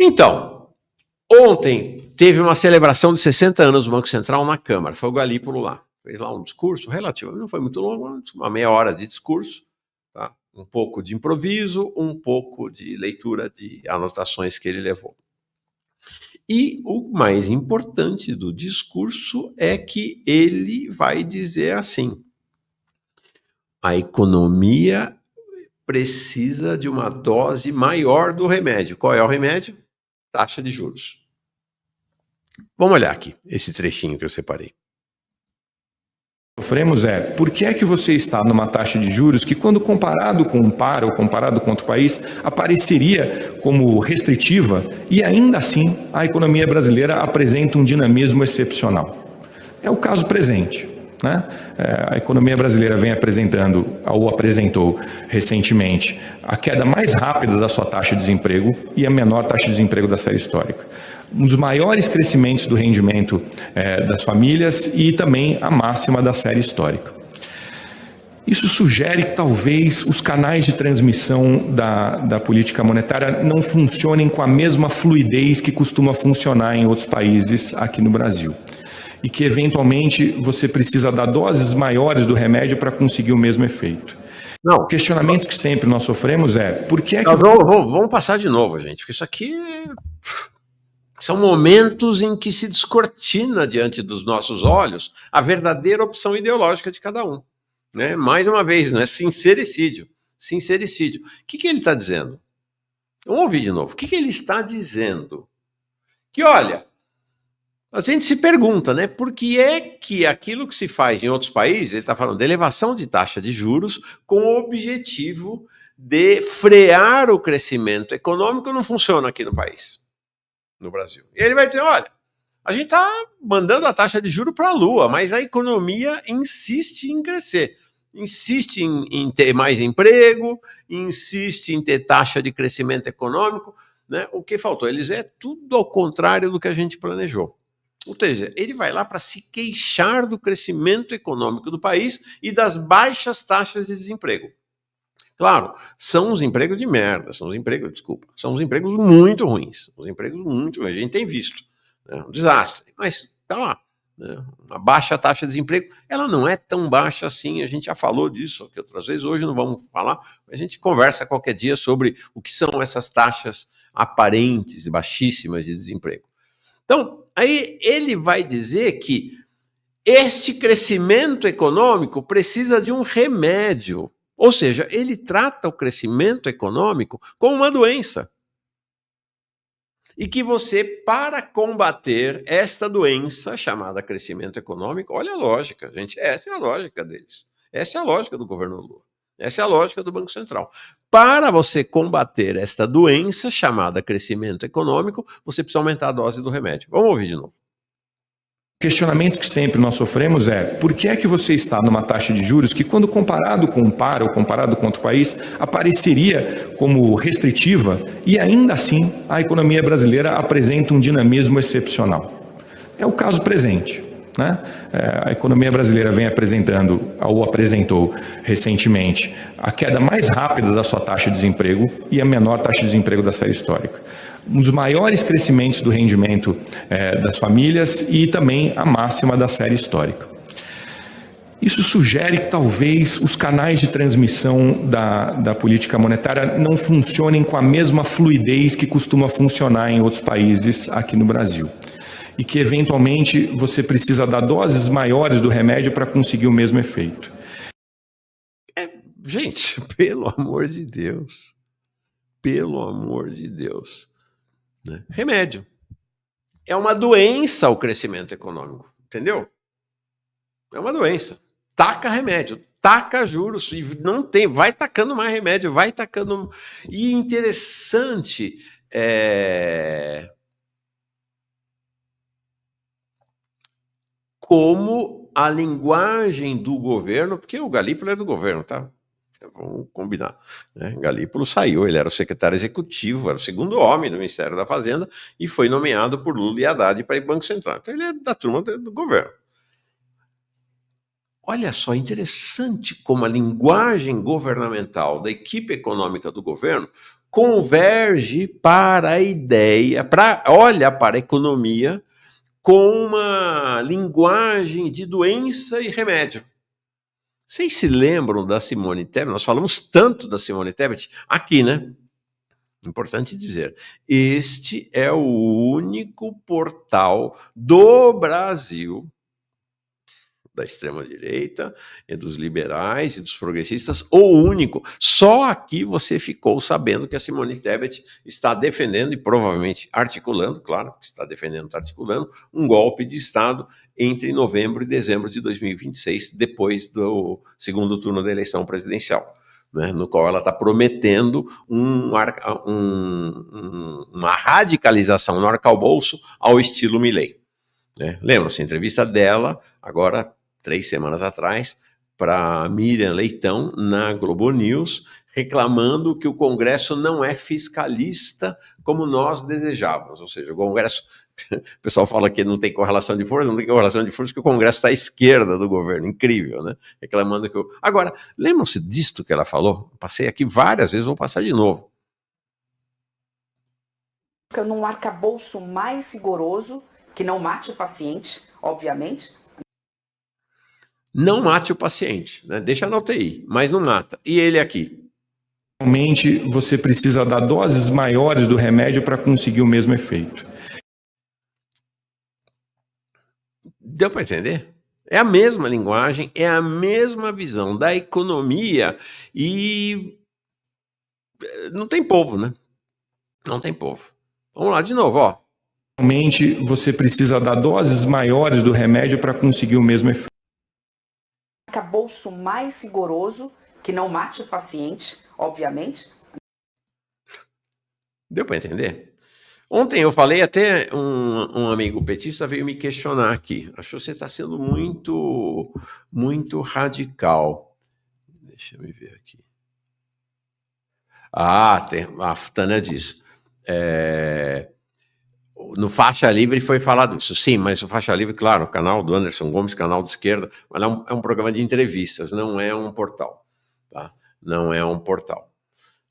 Então, ontem teve uma celebração de 60 anos do Banco Central na Câmara. Foi o Galípolo lá. Fez lá um discurso relativo, não foi muito longo, uma meia hora de discurso, tá? Um pouco de improviso, um pouco de leitura de anotações que ele levou. E o mais importante do discurso é que ele vai dizer assim: a economia precisa de uma dose maior do remédio. Qual é o remédio? Taxa de juros. Vamos olhar aqui esse trechinho que eu separei. Sofremos por que é que você está numa taxa de juros que, quando comparado com um par ou comparado com outro país, apareceria como restritiva e ainda assim a economia brasileira apresenta um dinamismo excepcional. É o caso presente. Né? A economia brasileira vem apresentando, ou apresentou recentemente, a queda mais rápida da sua taxa de desemprego e a menor taxa de desemprego da série histórica. Um dos maiores crescimentos do rendimento das famílias e também a máxima da série histórica. Isso sugere que talvez os canais de transmissão da política monetária não funcionem com a mesma fluidez que costuma funcionar em outros países aqui no Brasil. E que, eventualmente, você precisa dar doses maiores do remédio para conseguir o mesmo efeito. Não. O questionamento que sempre nós sofremos por que é que... Vamos passar de novo, gente, porque isso aqui são momentos em que se descortina diante dos nossos olhos a verdadeira opção ideológica de cada um. Né? Mais uma vez, né? Sincericídio. Sincericídio. O que ele está dizendo? Vamos ouvir de novo. O que ele está dizendo? Que, olha, a gente se pergunta, né? Por que é que aquilo que se faz em outros países, ele está falando de elevação de taxa de juros com o objetivo de frear o crescimento econômico, não funciona aqui no país, no Brasil. E ele vai dizer, olha, a gente está mandando a taxa de juros para a lua, mas a economia insiste em crescer, insiste em ter mais emprego, insiste em ter taxa de crescimento econômico, né? O que faltou? Eles é tudo ao contrário do que a gente planejou. Ou seja, ele vai lá para se queixar do crescimento econômico do país e das baixas taxas de desemprego. Claro, são os empregos de merda, são os empregos muito ruins, a gente tem visto, né? Um desastre, mas tá lá, né? Uma baixa taxa de desemprego, ela não é tão baixa assim, a gente já falou disso aqui outras vezes, hoje não vamos falar, a gente conversa qualquer dia sobre o que são essas taxas aparentes e baixíssimas de desemprego. Então, aí ele vai dizer que este crescimento econômico precisa de um remédio. Ou seja, ele trata o crescimento econômico como uma doença. E que você, para combater esta doença chamada crescimento econômico, olha a lógica, gente, essa é a lógica deles. Essa é a lógica do governo Lula. Essa é a lógica do Banco Central. Para você combater esta doença chamada crescimento econômico, você precisa aumentar a dose do remédio. Vamos ouvir de novo. O questionamento que sempre nós sofremos por que é que você está numa taxa de juros que, quando comparado com um par ou comparado com outro país, apareceria como restritiva e ainda assim a economia brasileira apresenta um dinamismo excepcional. É o caso presente. Né? A economia brasileira vem apresentando, ou apresentou recentemente, a queda mais rápida da sua taxa de desemprego e a menor taxa de desemprego da série histórica. Um dos maiores crescimentos do rendimento das famílias e também a máxima da série histórica. Isso sugere que talvez os canais de transmissão da política monetária não funcionem com a mesma fluidez que costuma funcionar em outros países aqui no Brasil. E que, eventualmente, você precisa dar doses maiores do remédio para conseguir o mesmo efeito. Gente, pelo amor de Deus. Pelo amor de Deus. Né? Remédio. É uma doença o crescimento econômico, entendeu? É uma doença. Taca remédio, taca juros, e não tem, vai tacando mais remédio, vai tacando... E interessante... como a linguagem do governo, porque o Galípolo é do governo, tá? Vamos combinar. Né? Galípolo saiu, ele era o secretário executivo, era o segundo homem do Ministério da Fazenda e foi nomeado por Lula e Haddad para ir Banco Central. Então ele é da turma do governo. olha só, interessante como a linguagem governamental da equipe econômica do governo converge para a ideia, olha para a economia com uma linguagem de doença e remédio. Vocês se lembram da Simone Tebet? Nós falamos tanto da Simone Tebet aqui, né? Importante dizer, este é o único portal do Brasil, da extrema-direita, e dos liberais e dos progressistas, o único. Só aqui você ficou sabendo que a Simone Tebet está defendendo, e provavelmente articulando, claro, que está defendendo, está articulando, um golpe de Estado entre novembro e dezembro de 2026, depois do segundo turno da eleição presidencial. Né, no qual ela está prometendo uma radicalização no arcabouço ao estilo Milei. Né? Lembram-se, a entrevista dela, agora 3 semanas atrás, para Miriam Leitão, na Globo News, reclamando que o Congresso não é fiscalista como nós desejávamos. Ou seja, o Congresso, o pessoal fala que não tem correlação de força, não tem correlação de força, que o Congresso está à esquerda do governo. Incrível, né? Reclamando que... Agora, lembram-se disto que ela falou? Passei aqui várias vezes, vou passar de novo. Num arcabouço mais rigoroso, que não mate o paciente, obviamente. Não mate o paciente, né? Deixa na UTI, mas não mata. E ele aqui? Realmente você precisa dar doses maiores do remédio para conseguir o mesmo efeito. Deu para entender? É a mesma linguagem, é a mesma visão da economia e não tem povo, né? Não tem povo. Vamos lá de novo, ó. Realmente você precisa dar doses maiores do remédio para conseguir o mesmo efeito. Arcabouço mais rigoroso, que não mate o paciente, obviamente. Deu para entender? Ontem eu falei, até um amigo petista veio me questionar aqui. Achou que você está sendo muito radical. Deixa eu me ver aqui. A Tânia diz. No Faixa Livre foi falado isso. Sim, mas o Faixa Livre, claro, o canal do Anderson Gomes, canal de esquerda, mas é um programa de entrevistas, não é um portal. Tá? Não é um portal.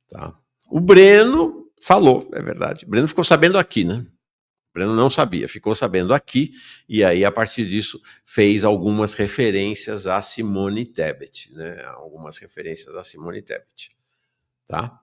Tá? O Breno falou, é verdade. O Breno ficou sabendo aqui, né? O Breno não sabia, ficou sabendo aqui, e aí, a partir disso, fez algumas referências a Simone Tebet, né? Algumas referências a Simone Tebet. Tá?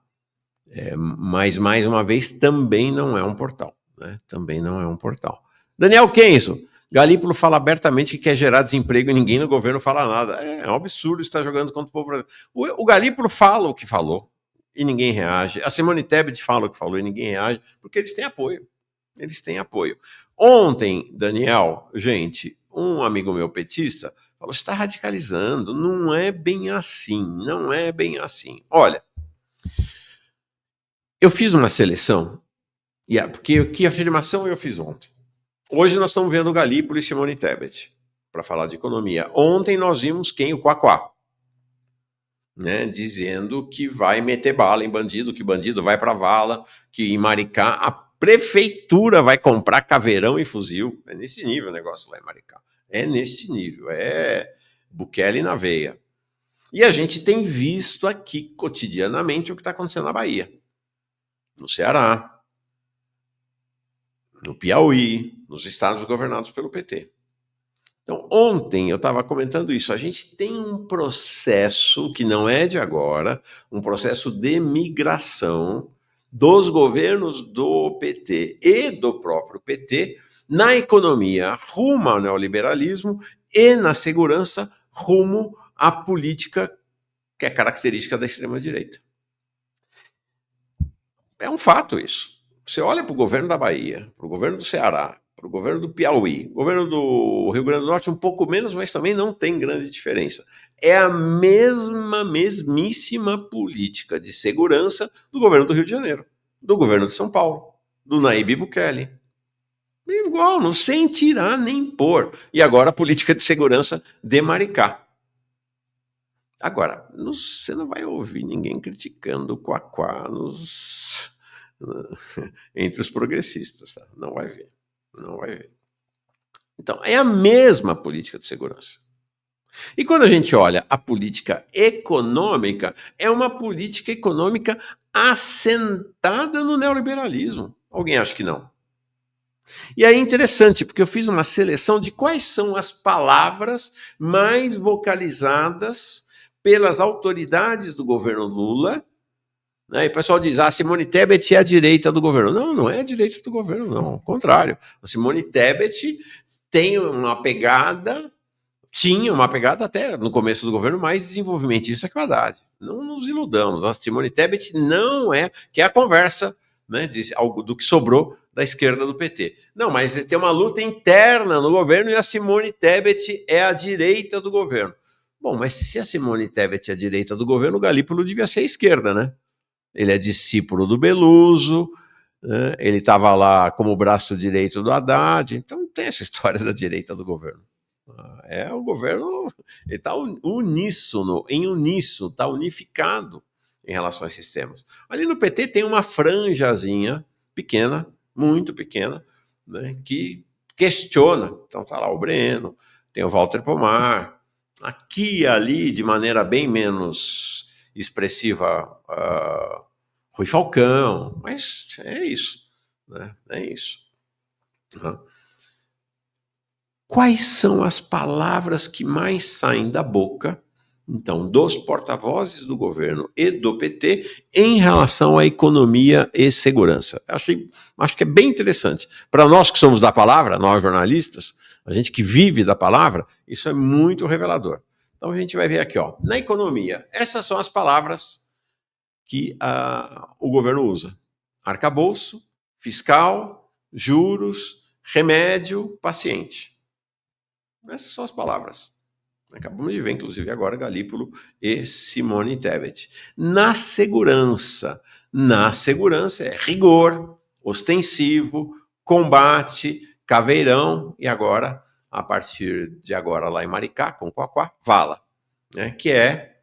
Mas, mais uma vez, também não é um portal. Né? Também não é um portal. Daniel Kenzo, Galípolo fala abertamente que quer gerar desemprego e ninguém no governo fala nada. É um absurdo estar jogando contra o povo brasileiro. O Galípolo fala o que falou e ninguém reage. A Simone Tebet fala o que falou e ninguém reage, porque eles têm apoio. Eles têm apoio. Ontem, Daniel, gente, um amigo meu petista falou, você está radicalizando, não é bem assim, não é bem assim. Olha, eu fiz uma seleção, porque que afirmação eu fiz ontem? Hoje nós estamos vendo o Galípolo e Simone Tebet, para falar de economia. Ontem nós vimos quem? O Quaquá. Né, dizendo que vai meter bala em bandido, que bandido vai para vala, que em Maricá a prefeitura vai comprar caveirão e fuzil. É nesse nível o negócio lá em Maricá. É neste nível, é Bukele na veia. E a gente tem visto aqui cotidianamente o que está acontecendo na Bahia, no Ceará, no Piauí, nos estados governados pelo PT. Então, ontem eu estava comentando isso. A gente tem um processo que não é de agora, um processo de migração dos governos do PT e do próprio PT na economia rumo ao neoliberalismo e na segurança rumo à política que é característica da extrema-direita. É um fato isso. Você olha para o governo da Bahia, para o governo do Ceará, para o governo do Piauí, governo do Rio Grande do Norte um pouco menos, mas também não tem grande diferença. É a mesmíssima política de segurança do governo do Rio de Janeiro, do governo de São Paulo, do Nayib Bukele. Igual, não sem tirar nem pôr. E agora a política de segurança de Maricá. Agora, você não vai ouvir ninguém criticando o Quaquá entre os progressistas, tá? Não vai ver. Não vai ver. Então, é a mesma política de segurança. E quando a gente olha a política econômica, é uma política econômica assentada no neoliberalismo. Alguém acha que não? E aí é interessante, porque eu fiz uma seleção de quais são as palavras mais vocalizadas pelas autoridades do governo Lula, né? E o pessoal diz, Simone Tebet é a direita do governo. Não, não é a direita do governo, não. Ao contrário. A Simone Tebet tem uma pegada, tinha uma pegada até no começo do governo mais desenvolvimentista que o Haddad. Não nos iludamos. A Simone Tebet não é, que é a conversa, né, do que sobrou da esquerda do PT. Não, mas tem uma luta interna no governo e a Simone Tebet é a direita do governo. Bom, mas se a Simone Tebet é a direita do governo, o Galípolo devia ser a esquerda, né? Ele é discípulo do Beluso, né? Ele estava lá como braço direito do Haddad, então não tem essa história da direita do governo. É o governo, ele está uníssono, está unificado em relação a esses temas. Ali no PT tem uma franjazinha pequena, muito pequena, né, que questiona. Então está lá o Breno, tem o Walter Pomar, aqui e ali, de maneira bem menos expressiva, Rui Falcão, mas é isso, né? É isso. Uhum. Quais são as palavras que mais saem da boca, então, dos porta-vozes do governo e do PT em relação à economia e segurança? Acho que é bem interessante. Para nós que somos da palavra, nós jornalistas, a gente que vive da palavra, isso é muito revelador. Então a gente vai ver aqui, ó, na economia, essas são as palavras que o governo usa: arcabouço, fiscal, juros, remédio, paciente. Essas são as palavras. Acabamos de ver, inclusive, agora Galípolo e Simone Tebet. Na segurança é rigor, ostensivo, combate, caveirão e agora, a partir de agora lá em Maricá, com Quaquá, vala, né? Que é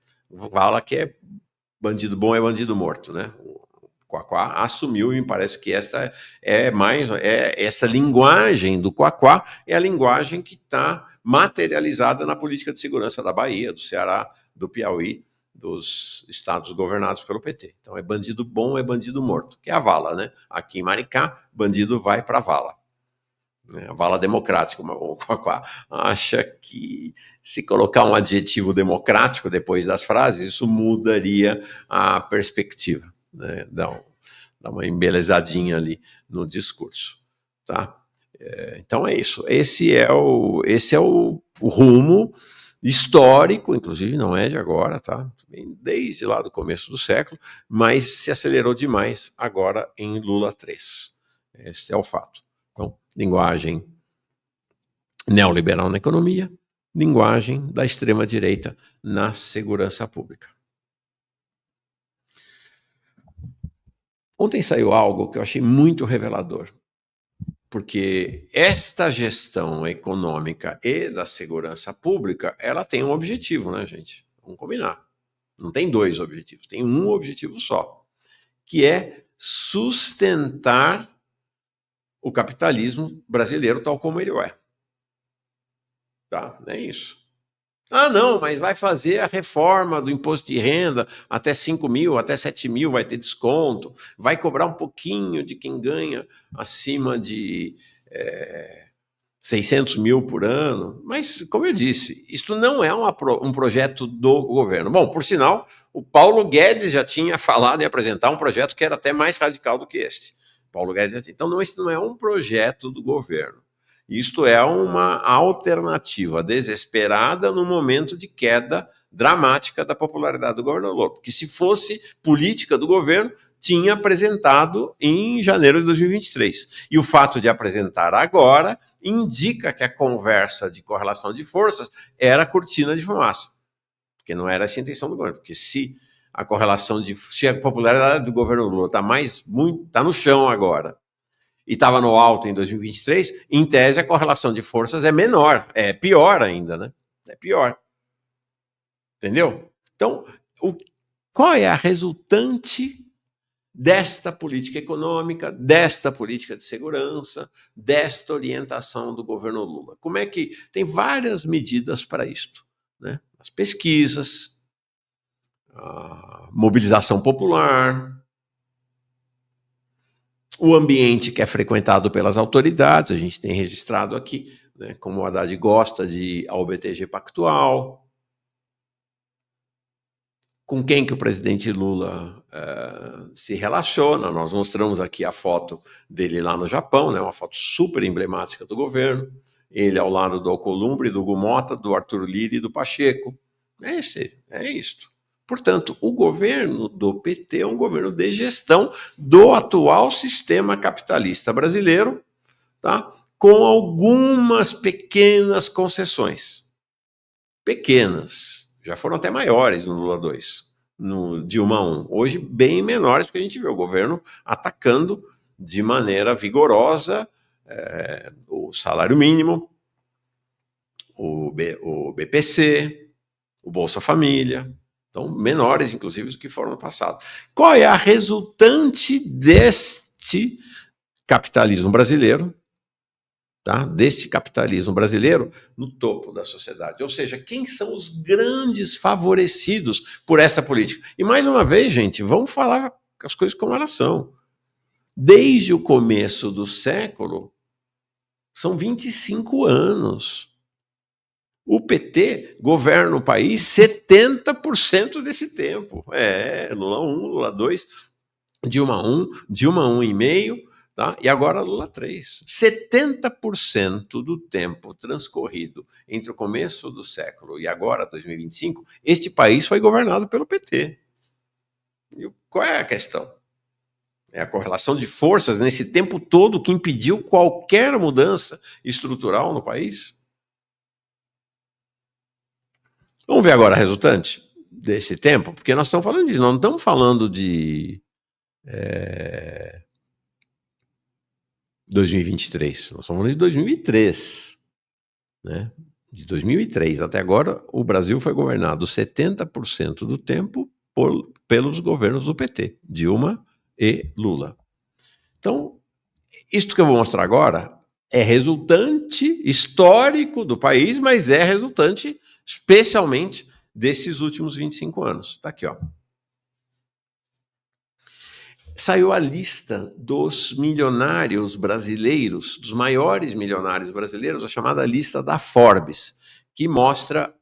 bandido bom é bandido morto, né? O Quaquá assumiu e me parece que essa essa linguagem do Quaquá é a linguagem que está materializada na política de segurança da Bahia, do Ceará, do Piauí, dos estados governados pelo PT. Então é bandido bom é bandido morto, que é a vala, né? Aqui em Maricá, bandido vai para a vala. A vala democrática, o Quaquá acha que se colocar um adjetivo democrático depois das frases, isso mudaria a perspectiva, né? Dá uma embelezadinha ali no discurso, tá? Então é isso. Esse é o rumo histórico, inclusive não é de agora, tá? Desde lá do começo do século, mas se acelerou demais agora em Lula 3. Esse é o fato. Então, linguagem neoliberal na economia, linguagem da extrema-direita na segurança pública. Ontem saiu algo que eu achei muito revelador, porque esta gestão econômica e da segurança pública, ela tem um objetivo, né, gente? Vamos combinar. Não tem dois objetivos, tem um objetivo só, que é sustentar o capitalismo brasileiro tal como ele é. Tá? É isso. Não, mas vai fazer a reforma do imposto de renda, até 5 mil, até 7 mil vai ter desconto, vai cobrar um pouquinho de quem ganha acima de 600 mil por ano. Mas, como eu disse, isto não é um projeto do governo. Bom, por sinal, o Paulo Guedes já tinha falado em apresentar um projeto que era até mais radical do que este. Paulo Guedes, então, esse não é um projeto do governo. Isto é uma alternativa desesperada no momento de queda dramática da popularidade do governador. Porque se fosse política do governo, tinha apresentado em janeiro de 2023. E o fato de apresentar agora indica que a conversa de correlação de forças era cortina de fumaça. Porque não era essa a intenção do governo. Porque se a popularidade do governo Lula está no chão agora, e estava no alto em 2023, em tese a correlação de forças é menor, é pior ainda, né? É pior. Entendeu? Então, qual é a resultante desta política econômica, desta política de segurança, desta orientação do governo Lula? Como é que tem várias medidas para isto? né? As pesquisas, a mobilização popular, o ambiente que é frequentado pelas autoridades, a gente tem registrado aqui, né, como o Haddad gosta de ir ao BTG Pactual, com quem que o presidente Lula se relaciona. Nós mostramos aqui a foto dele lá no Japão, né, uma foto super emblemática do governo, ele ao lado do Alcolumbre, do Gumota, do Arthur Lira e do Pacheco. É isto. Portanto, o governo do PT é um governo de gestão do atual sistema capitalista brasileiro, tá? Com algumas pequenas concessões. Pequenas. Já foram até maiores no Lula 2, no Dilma 1. Hoje, bem menores, porque a gente vê o governo atacando de maneira vigorosa o salário mínimo, o BPC, o Bolsa Família. Então, menores, inclusive, do que foram no passado. Qual é a resultante deste capitalismo brasileiro? Tá? Deste capitalismo brasileiro no topo da sociedade. Ou seja, quem são os grandes favorecidos por esta política? E, mais uma vez, gente, vamos falar as coisas como elas são. Desde o começo do século, são 25 anos. O PT governa o país 70% desse tempo. Lula 1, Lula 2, Dilma 1, Dilma 1,5, tá? E agora Lula 3. 70% do tempo transcorrido entre o começo do século e agora, 2025, este país foi governado pelo PT. E qual é a questão? É a correlação de forças nesse tempo todo que impediu qualquer mudança estrutural no país? Vamos ver agora a resultante desse tempo, porque nós estamos falando disso, nós não estamos falando de 2023, nós estamos falando de 2003, né? De 2003 até agora, o Brasil foi governado 70% do tempo pelos governos do PT, Dilma e Lula. Então, isto que eu vou mostrar agora é resultante histórico do país, mas é resultante especialmente desses últimos 25 anos. Está aqui, ó. Saiu a lista dos milionários brasileiros, dos maiores milionários brasileiros, a chamada lista da Forbes, que mostra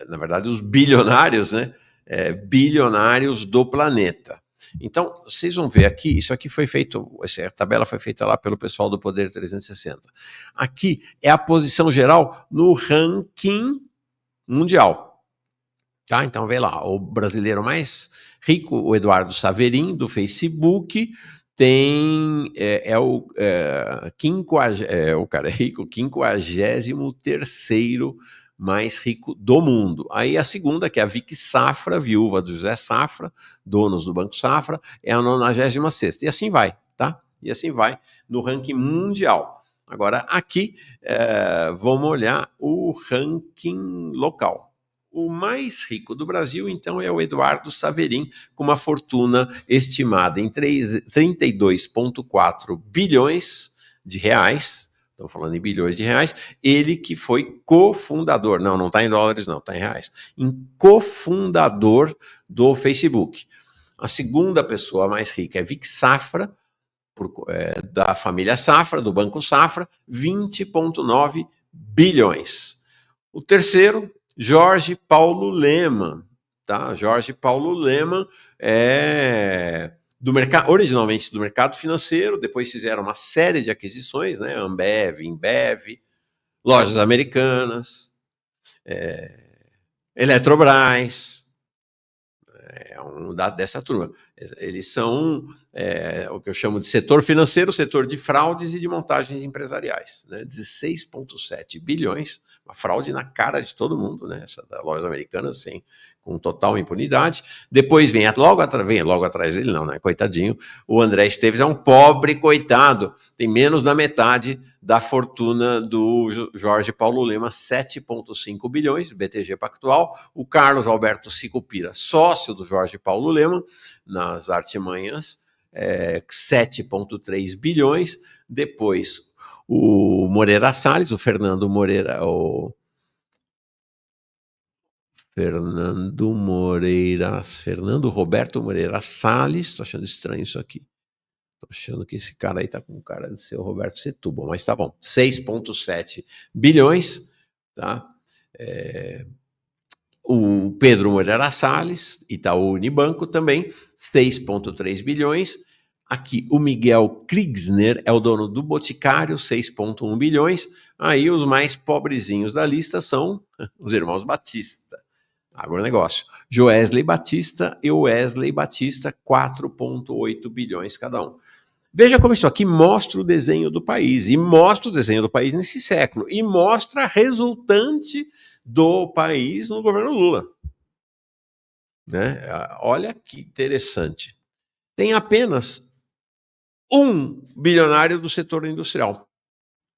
na verdade, os bilionários, né? Bilionários do planeta. Então, vocês vão ver aqui, isso aqui foi feito, essa tabela foi feita lá pelo pessoal do Poder 360. Aqui é a posição geral no ranking mundial. Tá? Então, vê lá, o brasileiro mais rico, o Eduardo Saverin, do Facebook, tem, o cara é rico, 53º mais rico do mundo. Aí a segunda, que é a Vicky Safra, viúva do José Safra, donos do Banco Safra, é a 96ª. E assim vai, tá? E assim vai no ranking mundial. Agora, aqui, vamos olhar o ranking local. O mais rico do Brasil, então, é o Eduardo Saverin, com uma fortuna estimada em 32,4 bilhões de reais. Estamos falando em bilhões de reais. Ele que foi cofundador, não está em dólares, não, está em reais, cofundador do Facebook. A segunda pessoa mais rica é Vic Safra, da família Safra, do Banco Safra, 20,9 bilhões. O terceiro, Jorge Paulo Lemann, tá? Jorge Paulo Lemann é originalmente do mercado financeiro, depois fizeram uma série de aquisições, né? Ambev, Embev, Lojas Americanas, Eletrobras, dessa turma. Eles são o que eu chamo de setor financeiro, setor de fraudes e de montagens empresariais, né? 16,7 bilhões, uma fraude na cara de todo mundo, né? Essa da Lojas Americanas, com total impunidade. Depois vem logo atrás dele, não, né? Coitadinho, o André Esteves é um pobre coitado, tem menos da metade da fortuna do Jorge Paulo Lemann, 7,5 bilhões, BTG Pactual. O Carlos Alberto Sicupira, sócio do Jorge Paulo Lemann, nas artimanhas, 7,3 bilhões. Depois, o Moreira Salles, o Fernando Moreira, Fernando Roberto Moreira Salles. Tô achando estranho isso aqui. Tô achando que esse cara aí tá com cara de ser o Roberto Setúbal, mas tá bom. 6,7 bilhões, tá? O Pedro Moreira Salles, Itaú Unibanco também, 6,3 bilhões. Aqui o Miguel Kriegsner é o dono do Boticário, 6,1 bilhões. Aí os mais pobrezinhos da lista são os irmãos Batista, agronegócio. Joesley Batista e Wesley Batista, 4,8 bilhões cada um. Veja como isso aqui mostra o desenho do país, e mostra o desenho do país nesse século, e mostra a resultante do país no governo Lula. Né? Olha que interessante. Tem apenas um bilionário do setor industrial.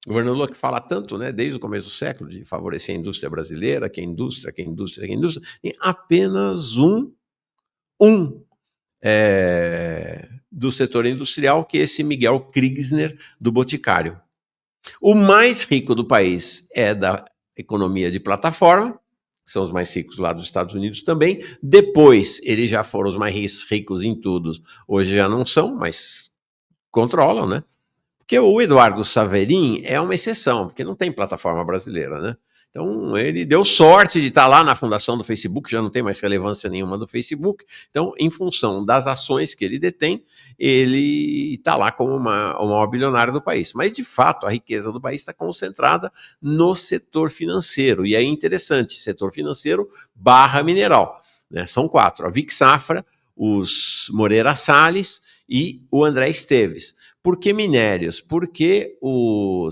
O governo Lula que fala tanto, né, desde o começo do século, de favorecer a indústria brasileira, que a indústria, tem apenas um do setor industrial, que é esse Miguel Kriegsner, do Boticário. O mais rico do país é da economia de plataforma, são os mais ricos lá dos Estados Unidos também. Depois, eles já foram os mais ricos em tudo, hoje já não são, mas controlam, né? Porque o Eduardo Saverin é uma exceção, porque não tem plataforma brasileira, né? Então, ele deu sorte de estar lá na fundação do Facebook, já não tem mais relevância nenhuma do Facebook. Então, em função das ações que ele detém, ele está lá como o maior bilionário do país. Mas, de fato, a riqueza do país está concentrada no setor financeiro. E é interessante, setor financeiro / mineral. Né? São 4, a Vic Safra, os Moreira Salles e o André Esteves. Por que minérios? Porque o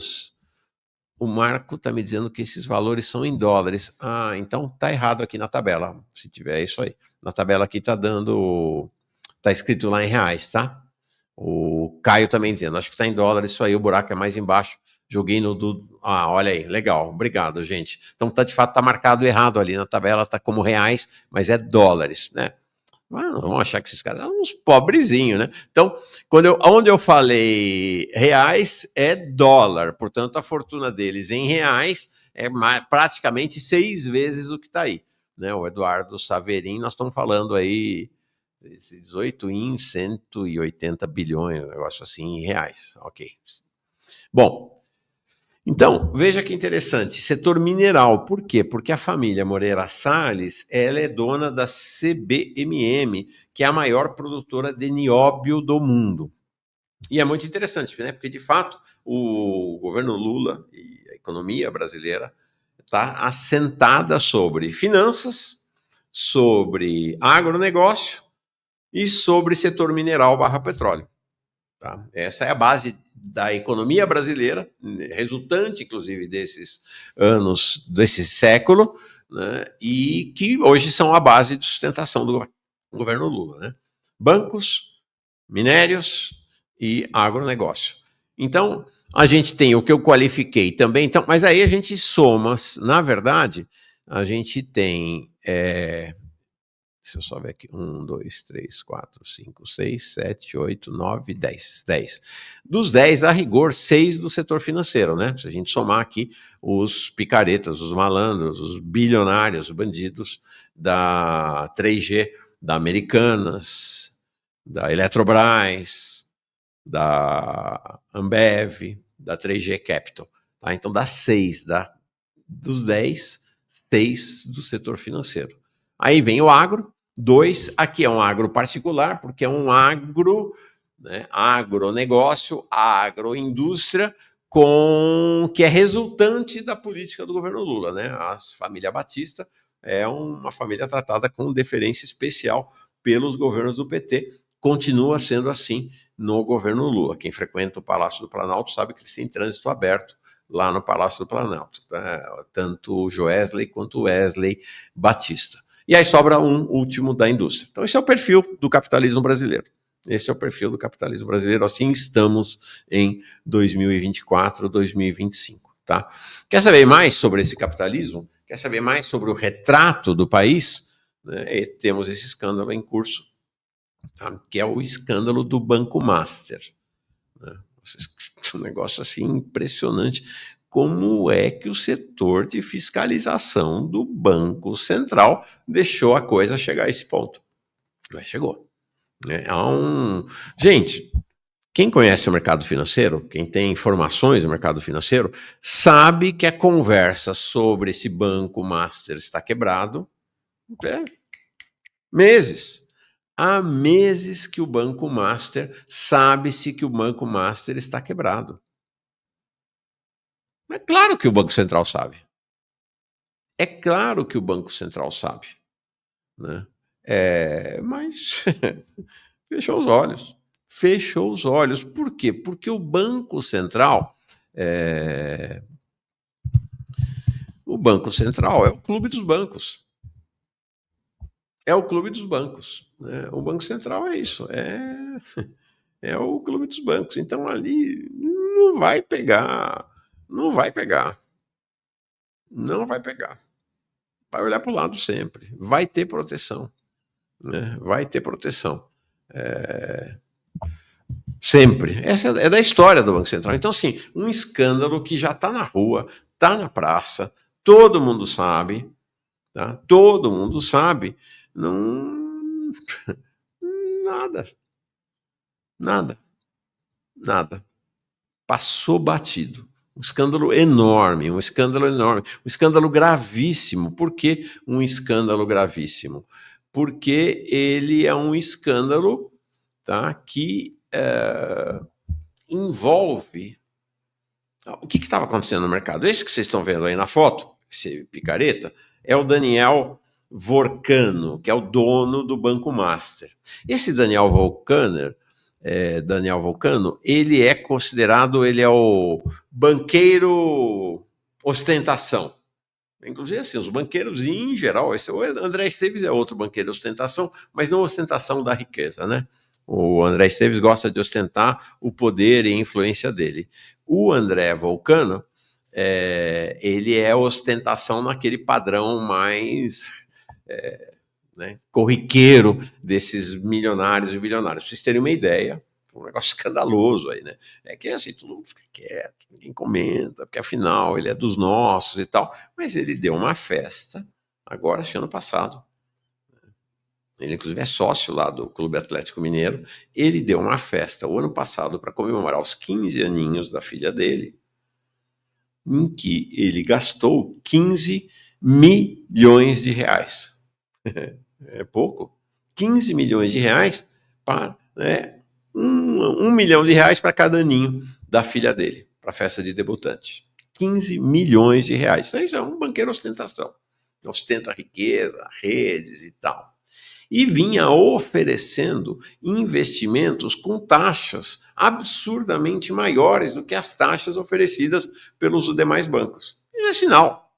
Marco está me dizendo que esses valores são em dólares. Ah, então tá errado aqui na tabela. Se tiver isso aí. Na tabela aqui tá escrito lá em reais, tá? O Caio também dizendo, acho que tá em dólares isso aí, o buraco é mais embaixo. Joguei no olha aí, legal, obrigado, gente. Então de fato tá marcado errado ali na tabela, tá como reais, mas é dólares, né? Vamos achar que esses caras são uns pobrezinhos, né? Então, onde eu falei reais é dólar, portanto, a fortuna deles em reais é praticamente 6 vezes o que está aí. Né? O Eduardo Saverin, nós estamos falando aí 18 em 180 bilhões, um negócio assim, em reais. Ok. Bom, então, veja que interessante, setor mineral, por quê? Porque a família Moreira Salles, ela é dona da CBMM, que é a maior produtora de nióbio do mundo. E é muito interessante, né? Porque, de fato, o governo Lula e a economia brasileira está assentada sobre finanças, sobre agronegócio e sobre setor mineral / petróleo. Tá? Essa é a base da economia brasileira, resultante, inclusive, desses anos, desse século, né? E que hoje são a base de sustentação do governo Lula. Né? Bancos, minérios e agronegócio. Então, a gente tem o que eu qualifiquei também, então, mas aí a gente soma, na verdade, a gente tem... Deixa eu só ver aqui. 1, 2, 3, 4, 5, 6, 7, 8, 9, 10. 10. Dos 10, a rigor, 6 do setor financeiro, né? Se a gente somar aqui os picaretas, os malandros, os bilionários, os bandidos da 3G, da Americanas, da Eletrobras, da Ambev, da 3G Capital. Tá? Então dá 6. Dos 10, 6 do setor financeiro. Aí vem o agro, 2, aqui é um agro particular, porque é um agro, né, agronegócio, agroindústria, que é resultante da política do governo Lula. Né? A família Batista é uma família tratada com deferência especial pelos governos do PT, continua sendo assim no governo Lula. Quem frequenta o Palácio do Planalto sabe que eles têm trânsito aberto lá no Palácio do Planalto, tá? Tanto o Joesley quanto o Wesley Batista. E aí sobra um último da indústria. Então esse é o perfil do capitalismo brasileiro. Esse é o perfil do capitalismo brasileiro. Assim estamos em 2024, 2025. Tá? Quer saber mais sobre esse capitalismo? Quer saber mais sobre o retrato do país? Né? E temos esse escândalo em curso, tá? Que é o escândalo do Banco Master. Né? Um negócio assim impressionante. como é que o setor de fiscalização do Banco Central deixou a coisa chegar a esse ponto. Mas chegou. Né? Gente, quem conhece o mercado financeiro, quem tem informações do mercado financeiro, sabe que a conversa sobre esse Banco Master está quebrado meses. Há meses que o Banco Master, sabe-se que o Banco Master está quebrado. É claro que o Banco Central sabe. É claro que o Banco Central sabe. Né? Mas fechou os olhos. Fechou os olhos. Por quê? Porque o Banco Central é o clube dos bancos. É o clube dos bancos. Né? O Banco Central é isso. É o clube dos bancos. Então ali não vai pegar. Não vai pegar. Não vai pegar. Vai olhar para o lado sempre. Vai ter proteção. Né? Vai ter proteção. Sempre. Essa é da história do Banco Central. Então, assim, um escândalo que já está na rua, está na praça, todo mundo sabe, tá? Todo mundo sabe. Não. Nada. Nada. Nada. Passou batido. Um escândalo enorme, um escândalo enorme, um escândalo gravíssimo. Por que um escândalo gravíssimo? Porque ele é um escândalo, tá, que envolve... O que estava acontecendo no mercado? Esse que vocês estão vendo aí na foto, esse picareta, é o Daniel Vorcano, que é o dono do Banco Master. Esse Daniel Vulcano, ele é considerado, ele é o banqueiro ostentação. Inclusive, assim, os banqueiros em geral, o André Esteves é outro banqueiro ostentação, mas não ostentação da riqueza, né? O André Esteves gosta de ostentar o poder e a influência dele. O André Vulcano, ele é ostentação naquele padrão mais... né, corriqueiro desses milionários e bilionários. Pra vocês terem uma ideia, um negócio escandaloso aí, né? É que assim, todo mundo fica quieto, ninguém comenta, porque afinal ele é dos nossos e tal. Mas ele deu uma festa, agora, acho que ano passado. Ele, inclusive, é sócio lá do Clube Atlético Mineiro. Ele deu uma festa o ano passado para comemorar os 15 aninhos da filha dele, em que ele gastou 15 milhões de reais. É pouco. 15 milhões de reais para, né, um milhão de reais para cada aninho da filha dele, para a festa de debutante. 15 milhões de reais. Então, isso é um banqueiro ostentação. Ostenta riqueza, redes e tal. E vinha oferecendo investimentos com taxas absurdamente maiores do que as taxas oferecidas pelos demais bancos. Isso é sinal.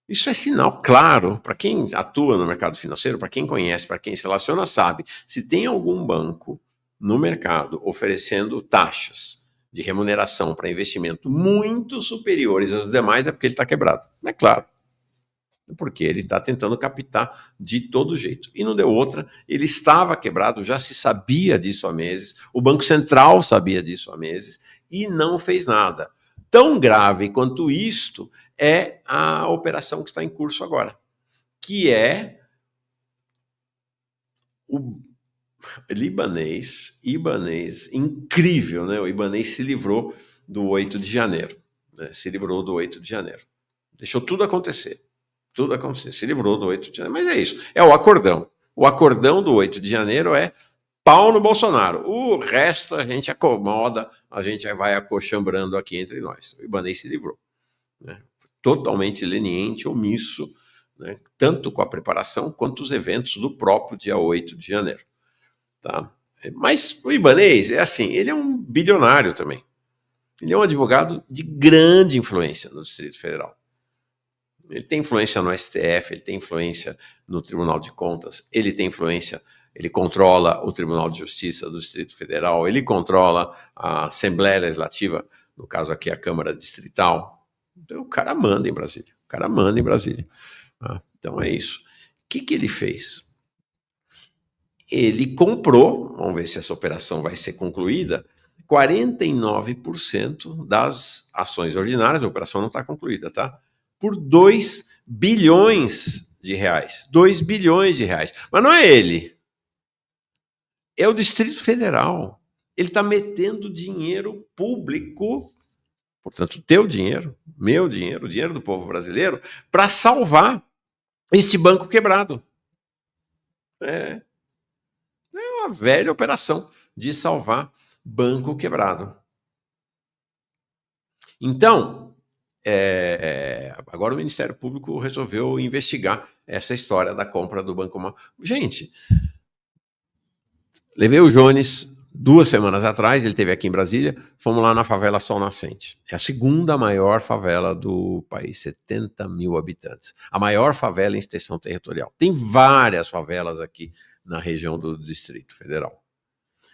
Isso é sinal claro, para quem atua no mercado financeiro, para quem conhece, para quem se relaciona, sabe. Se tem algum banco no mercado oferecendo taxas de remuneração para investimento muito superiores aos demais, é porque ele está quebrado. É claro. Porque ele está tentando captar de todo jeito. E não deu outra, ele estava quebrado, já se sabia disso há meses, o Banco Central sabia disso há meses, e não fez nada. Tão grave quanto isto é a operação que está em curso agora, que é o Ibanez, incrível, né? O Ibanez se livrou do 8 de janeiro, né? Se livrou do 8 de janeiro. Deixou tudo acontecer. Tudo aconteceu, se livrou do 8 de janeiro, mas é isso, é o acordão. O acordão do 8 de janeiro é pau no Bolsonaro. O resto a gente acomoda, a gente vai acochambrando aqui entre nós. O Ibanez se livrou. Né? Totalmente leniente, omisso, né? Tanto com a preparação quanto os eventos do próprio dia 8 de janeiro. Tá? Mas o Ibanez é assim, ele é um bilionário também. Ele é um advogado de grande influência no Distrito Federal. Ele tem influência no STF, ele tem influência no Tribunal de Contas, ele tem influência, ele controla o Tribunal de Justiça do Distrito Federal, ele controla a Assembleia Legislativa, no caso aqui a Câmara Distrital. Então, o cara manda em Brasília. O cara manda em Brasília. Então é isso. O que ele fez? Ele comprou, vamos ver se essa operação vai ser concluída, 49% das ações ordinárias, a operação não está concluída, tá? Por 2 bilhões de reais. 2 bilhões de reais. Mas não é ele. É o Distrito Federal. Ele está metendo dinheiro público, portanto, teu dinheiro, meu dinheiro, o dinheiro do povo brasileiro, para salvar este banco quebrado. É uma velha operação de salvar banco quebrado. Então, agora o Ministério Público resolveu investigar essa história da compra do Banco. Gente, levei o Jones 2 semanas atrás, ele esteve aqui em Brasília, fomos lá na favela Sol Nascente. É a segunda maior favela do país, 70 mil habitantes. A maior favela em extensão territorial. Tem várias favelas aqui na região do Distrito Federal.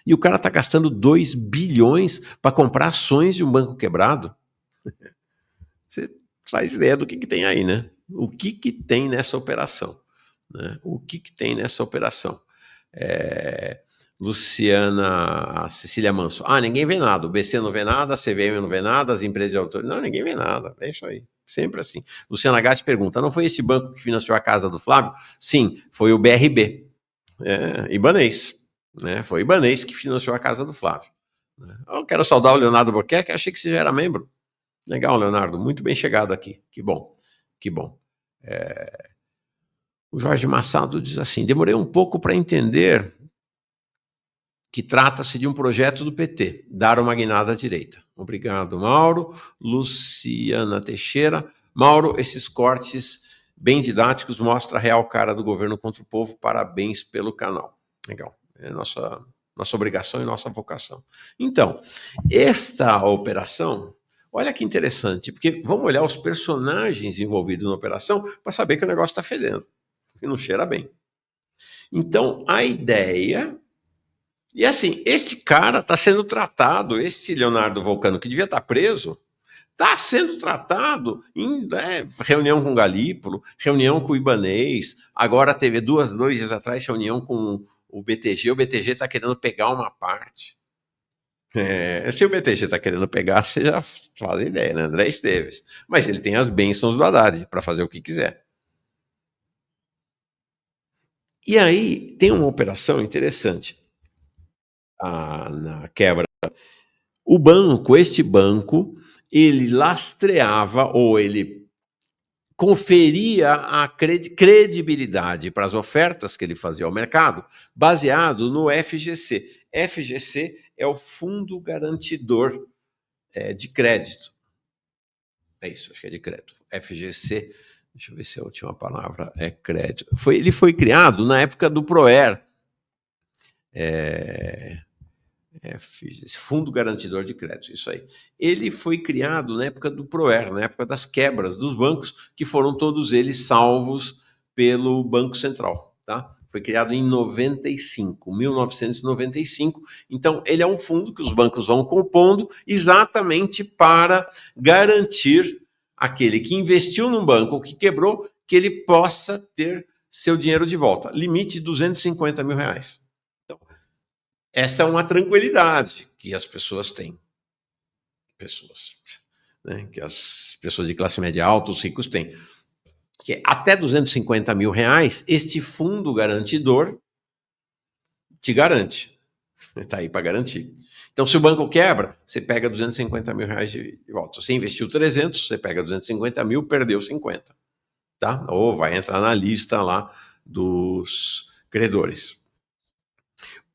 E o cara está gastando 2 bilhões para comprar ações de um banco quebrado. Você faz ideia do que tem aí, né? O que tem nessa operação? Né? O que tem nessa operação? Luciana, Cecília Manso. Ninguém vê nada. O BC não vê nada, a CVM não vê nada, as empresas de autor. Não, ninguém vê nada. É isso aí. Sempre assim. Luciana Gatti pergunta: não foi esse banco que financiou a casa do Flávio? Sim, foi o BRB. Ibanês. Né? Foi o Ibanês que financiou a casa do Flávio. Eu quero saudar o Leonardo Albuquerque, achei que você já era membro. Legal, Leonardo, muito bem chegado aqui. Que bom, que bom. O Jorge Massado diz assim: demorei um pouco para entender que trata-se de um projeto do PT, dar uma guinada à direita. Obrigado, Mauro. Luciana Teixeira. Mauro, esses cortes bem didáticos mostram a real cara do governo contra o povo. Parabéns pelo canal. Legal. É nossa obrigação e nossa vocação. Então, esta operação, olha que interessante, porque vamos olhar os personagens envolvidos na operação para saber que o negócio está fedendo, que não cheira bem. Então, a ideia... E assim, este cara está sendo tratado, este Leonardo Volcano, que devia estar preso, está sendo tratado em reunião com o Galípolo, reunião com o Ibanês, agora teve 2 dias atrás reunião com o BTG está querendo pegar uma parte. Se o BTG está querendo pegar, você já faz a ideia, né? André Esteves. Mas ele tem as bênçãos do Haddad para fazer o que quiser. E aí tem uma operação interessante na quebra. Este banco, ele lastreava ou ele conferia a credibilidade para as ofertas que ele fazia ao mercado, baseado no FGC. FGC é o Fundo Garantidor de Crédito. É isso, acho que é de crédito. FGC, deixa eu ver se a última palavra é crédito. Ele foi criado na época do PROER. Fundo Garantidor de Crédito, isso aí. Ele foi criado na época do PROER, na época das quebras dos bancos, que foram todos eles salvos pelo Banco Central, tá? Foi criado em 1995. Então, ele é um fundo que os bancos vão compondo exatamente para garantir aquele que investiu num banco que quebrou, que ele possa ter seu dinheiro de volta. Limite de R$250 mil. Essa é uma tranquilidade que as pessoas têm. Que as pessoas de classe média alta, os ricos têm. Que até R$250 mil, este fundo garantidor te garante. Está aí para garantir. Então, se o banco quebra, você pega R$250 mil de volta. Você investiu 300, você pega 250 mil, perdeu 50. Tá? Ou vai entrar na lista lá dos credores.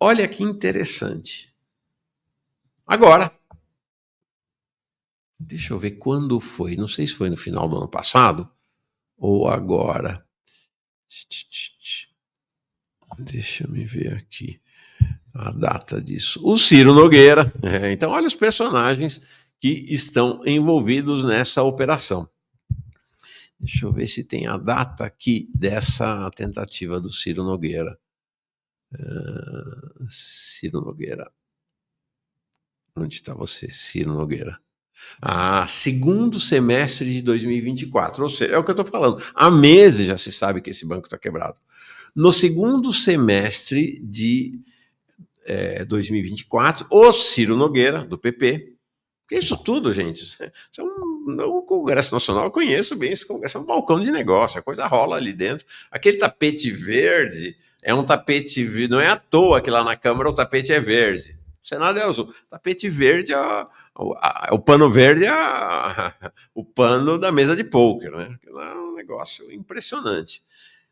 Olha que interessante. Agora, deixa eu ver quando foi. Não sei se foi no final do ano passado ou agora. Deixa eu me ver aqui a data disso. O Ciro Nogueira. Então, olha os personagens que estão envolvidos nessa operação. Deixa eu ver se tem a data aqui dessa tentativa do Ciro Nogueira. Ciro Nogueira. Onde está você, Ciro Nogueira? Segundo semestre de 2024. Ou seja, é o que eu estou falando. Há meses já se sabe que esse banco está quebrado. No segundo semestre de 2024, o Ciro Nogueira, do PP. Isso tudo, gente, o Congresso Nacional, eu conheço bem esse Congresso, é um balcão de negócio, a coisa rola ali dentro. Aquele tapete verde é um tapete, não é à toa que lá na Câmara o tapete é verde. O Senado é azul. Tapete verde o pano verde o pano da mesa de pôquer, né? É um negócio impressionante.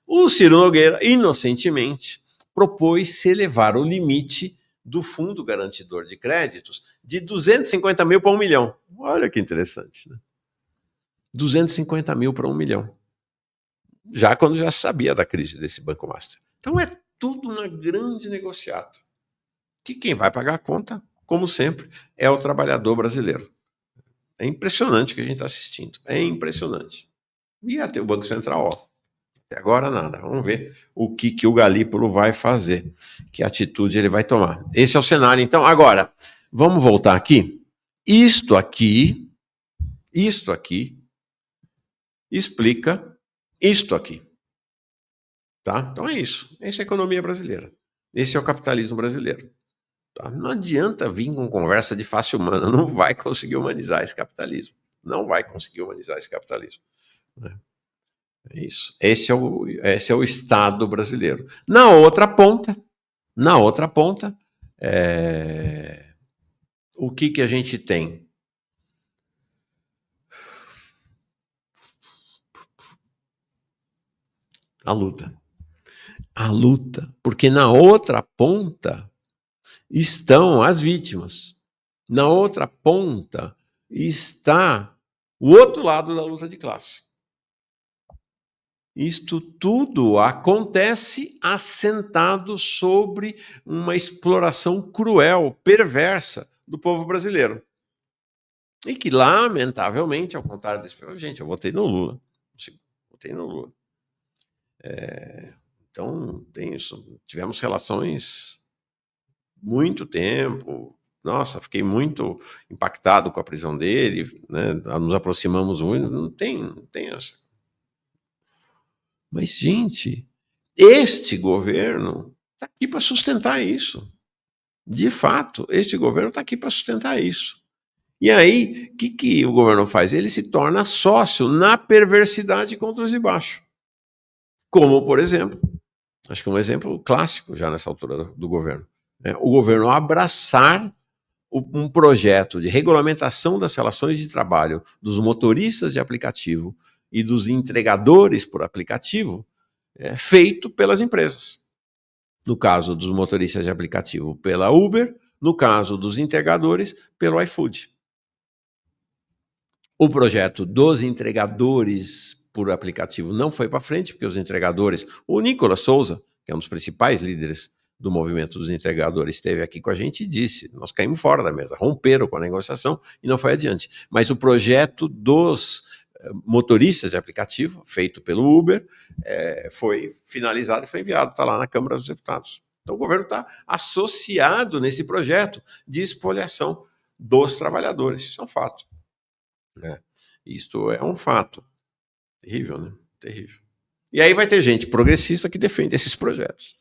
O Ciro Nogueira, inocentemente, propôs se elevar o limite do Fundo Garantidor de Créditos de 250 mil para 1 milhão. Olha que interessante, né? 250 mil para 1 milhão. Já quando já sabia da crise desse Banco Master. Então é tudo uma grande negociata. Que quem vai pagar a conta, como sempre, é o trabalhador brasileiro. É impressionante o que a gente está assistindo. É impressionante. E até o Banco Central, ó. Até agora nada. Vamos ver o que o Galípolo vai fazer. Que atitude ele vai tomar. Esse é o cenário. Então, agora, vamos voltar aqui. Isto aqui explica isto aqui. Tá? Então é isso. Essa é a economia brasileira. Esse é o capitalismo brasileiro. Tá? Não adianta vir com conversa de face humana. Não vai conseguir humanizar esse capitalismo. Não vai conseguir humanizar esse capitalismo. Né? É isso. Esse é o Estado brasileiro. Na outra ponta, o que a gente tem? A luta. A luta. Porque na outra ponta estão as vítimas. Na outra ponta está o outro lado da luta de classe. Isto tudo acontece assentado sobre uma exploração cruel, perversa do povo brasileiro. E que, lamentavelmente, ao contrário desse povo, gente, eu votei no Lula. Então, tem isso. Tivemos relações muito tempo. Nossa, fiquei muito impactado com a prisão dele, né? Nos aproximamos muito. Não tem essa. Mas, gente, este governo está aqui para sustentar isso. De fato, este governo está aqui para sustentar isso. E aí, o que o governo faz? Ele se torna sócio na perversidade contra os de baixo. Como, por exemplo, acho que é um exemplo clássico já nessa altura do governo. Né? O governo abraçar um projeto de regulamentação das relações de trabalho dos motoristas de aplicativo e dos entregadores por aplicativo, feito pelas empresas. No caso dos motoristas de aplicativo, pela Uber, no caso dos entregadores, pelo iFood. O projeto dos entregadores por aplicativo não foi para frente, porque os entregadores, o Nicolas Souza, que é um dos principais líderes do movimento dos entregadores, esteve aqui com a gente e disse, nós caímos fora da mesa, romperam com a negociação e não foi adiante. Mas o projeto dos motoristas de aplicativo, feito pelo Uber, foi finalizado e foi enviado, está lá na Câmara dos Deputados. Então o governo está associado nesse projeto de espoliação dos trabalhadores. Isso é um fato. Isto é um fato. Terrível, né? Terrível. E aí vai ter gente progressista que defende esses projetos.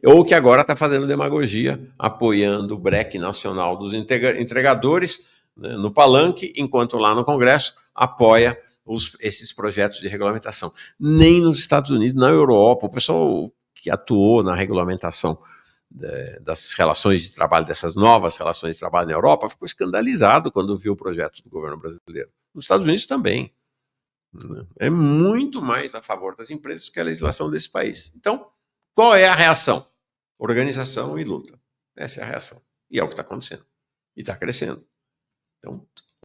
Ou que agora está fazendo demagogia, apoiando o breque nacional dos entregadores, né, no palanque, enquanto lá no Congresso apoia esses projetos de regulamentação. Nem nos Estados Unidos, na Europa, o pessoal que atuou na regulamentação das relações de trabalho, dessas novas relações de trabalho na Europa, ficou escandalizado quando viu o projeto do governo brasileiro. Nos Estados Unidos também. É muito mais a favor das empresas do que a legislação desse país. Então, qual é a reação? Organização e luta. Essa é a reação. E é o que está acontecendo. E está crescendo. Então,